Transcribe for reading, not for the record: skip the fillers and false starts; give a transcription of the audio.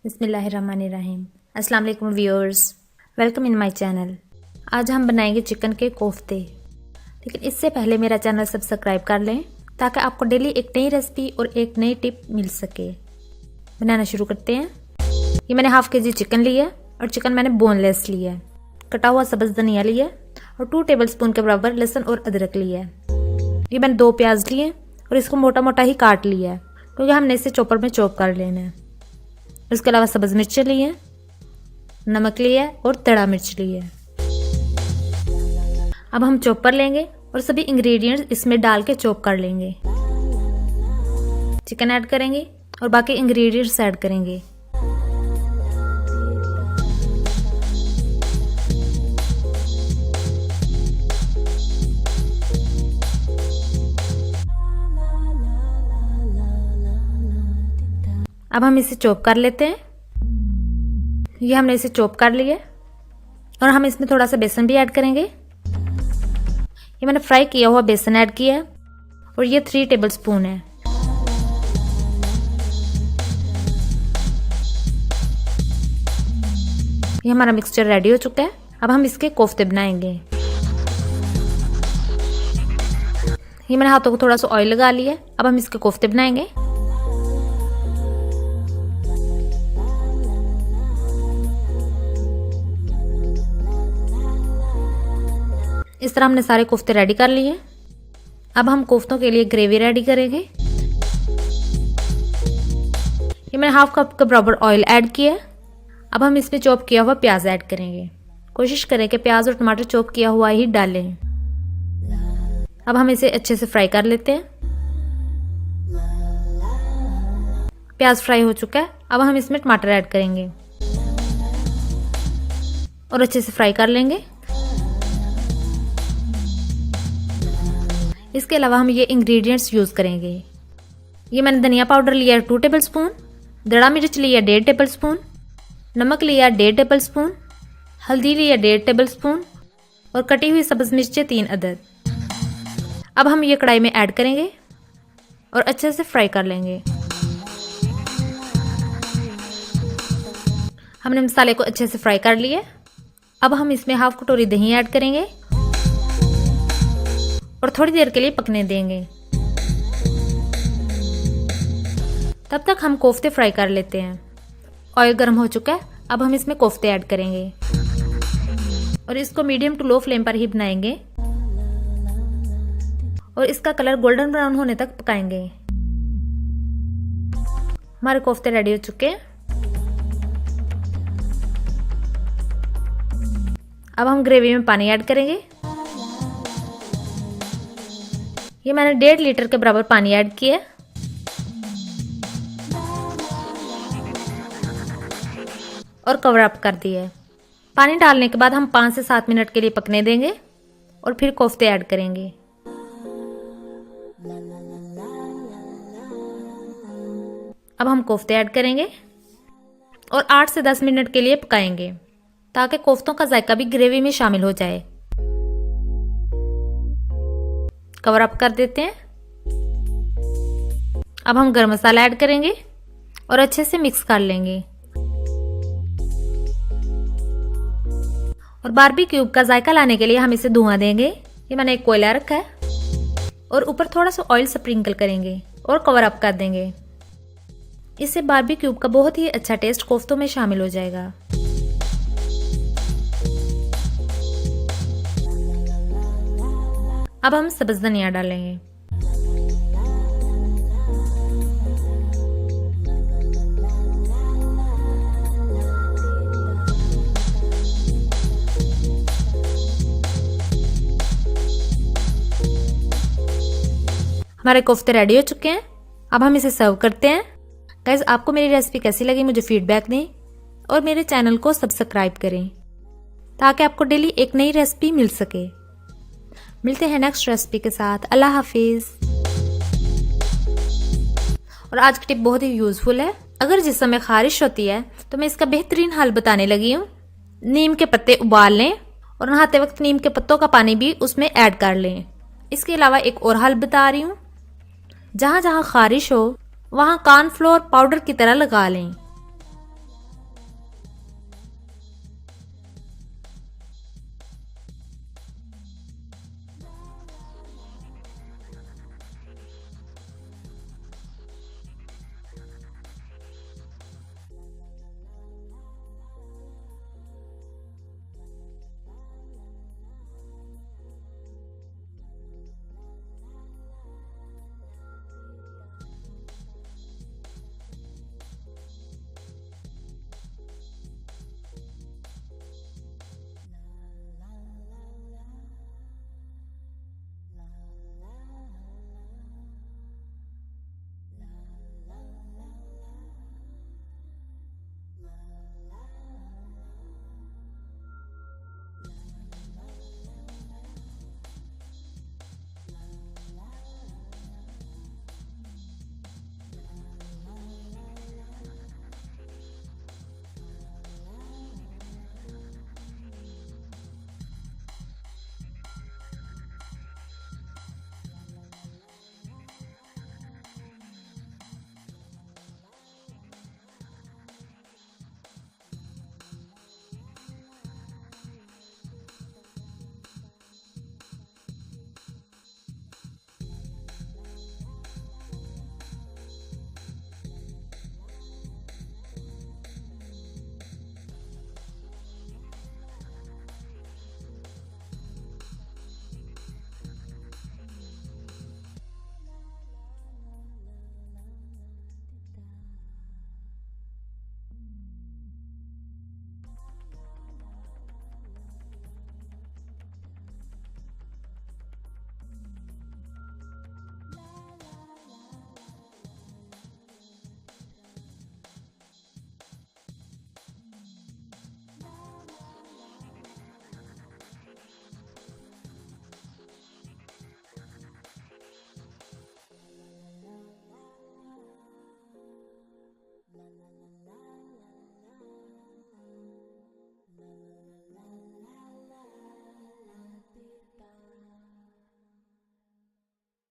बिस्मिल्लाहिर्रहमानिर्रहीम। अस्सलाम वालेकुम viewers, welcome in my channel. आज हम बनाएंगे चिकन के कोफ्ते, लेकिन इससे पहले मेरा चैनल सब्सक्राइब कर लें ताकि आपको डेली एक नई रेसिपी और एक नई टिप मिल सके। बनाना शुरू करते हैं। ये मैंने हाफ के जी चिकन लिया और चिकन मैंने बोनलेस लिया है। कटा हुआ सब्ज़ धनिया लिया और 2 टेबलस्पून के बराबर लहसुन और अदरक लिया है। ये मैंने 2 प्याज लिए और इसको मोटा मोटा ही काट लिया है क्योंकि हमने इसे चॉपर में चॉप कर लेना है। इसके अलावा सब्ज़ मिर्च ली है, नमक लिया है और तड़ा मिर्च लिया है। अब हम चॉपर लेंगे और सभी इंग्रेडिएंट्स इसमें डाल के चॉप कर लेंगे। चिकन ऐड करेंगे और बाकी इंग्रेडिएंट्स ऐड करेंगे। अब हम इसे चॉप कर लेते हैं। ये हमने इसे चॉप कर लिया और हम इसमें थोड़ा सा बेसन भी ऐड करेंगे। ये मैंने फ्राई किया हुआ बेसन ऐड किया है और ये 3 टेबलस्पून है। ये हमारा मिक्सचर रेडी हो चुका है। अब हम इसके कोफ्ते बनाएंगे। ये मैंने हाथों को थोड़ा सा ऑयल लगा लिया है। अब हम इसके कोफ्ते बनाएंगे। इस तरह हमने सारे कोफ्ते रेडी कर लिए। अब हम कोफ्तों के लिए ग्रेवी रेडी करेंगे। ये मैंने हाफ कप के बराबर ऑयल ऐड किया है। अब हम इसमें चॉप किया हुआ प्याज ऐड करेंगे। कोशिश करें कि प्याज और टमाटर चॉप किया हुआ ही डालें। अब हम इसे अच्छे से फ्राई कर लेते हैं। प्याज फ्राई हो चुका है। अब हम इसमें टमाटर ऐड करेंगे और अच्छे से फ्राई कर लेंगे। इसके अलावा हम ये इंग्रेडिएंट्स यूज़ करेंगे। ये मैंने धनिया पाउडर लिया है 2 टेबलस्पून, दड़ा मिर्च लिया 1.5 टेबलस्पून, नमक लिया 1.5 टेबलस्पून, हल्दी लिया 1.5 टेबलस्पून और कटी हुई सब्ज़ मिर्चें 3 अदद। अब हम ये कढ़ाई में ऐड करेंगे और अच्छे से फ्राई कर लेंगे। हमने मसाले को अच्छे से फ्राई कर लिया। अब हम इसमें हाफ कटोरी दही ऐड करेंगे और थोड़ी देर के लिए पकने देंगे। तब तक हम कोफ्ते फ्राई कर लेते हैं। ऑयल गर्म हो चुका है। अब हम इसमें कोफ्ते ऐड करेंगे और इसको मीडियम टू लो फ्लेम पर ही बनाएंगे और इसका कलर गोल्डन ब्राउन होने तक पकाएंगे। हमारे कोफ्ते रेडी हो चुके हैं। अब हम ग्रेवी में पानी ऐड करेंगे। ये मैंने 1.5 लीटर के बराबर पानी ऐड किया और कवर अप कर दिया। पानी डालने के बाद हम 5 से 7 मिनट के लिए पकने देंगे और फिर कोफ्ते ऐड करेंगे। अब हम कोफ्ते ऐड करेंगे और 8 से 10 मिनट के लिए पकाएंगे ताकि कोफ्तों का जायका भी ग्रेवी में शामिल हो जाए। कवर अप कर देते हैं। अब हम गरम मसाला ऐड करेंगे और अच्छे से मिक्स कर लेंगे और बारबेक्यू का जायका लाने के लिए हम इसे धुआं देंगे। ये मैंने एक कोयला रखा है और ऊपर थोड़ा सा ऑयल स्प्रिंकल करेंगे और कवर अप कर देंगे। इससे बारबेक्यू का बहुत ही अच्छा टेस्ट कोफ्तों में शामिल हो जाएगा। अब हम सब्ज़ धनिया डालेंगे। हमारे कोफ्ते रेडी हो चुके हैं। अब हम इसे सर्व करते हैं। गाइस, आपको मेरी रेसिपी कैसी लगी मुझे फीडबैक दें और मेरे चैनल को सब्सक्राइब करें ताकि आपको डेली एक नई रेसिपी मिल सके। मिलते हैं नेक्स्ट रेसिपी के साथ। अल्लाह हाफिज। और आज की टिप बहुत ही यूजफुल है। अगर जिस समय खारिश होती है तो मैं इसका बेहतरीन हल बताने लगी हूँ। नीम के पत्ते उबाल लें और नहाते वक्त नीम के पत्तों का पानी भी उसमें ऐड कर लें। इसके अलावा एक और हल बता रही हूँ। जहाँ जहाँ खारिश हो वहाँ कॉर्नफ्लोर पाउडर की तरह लगा लें।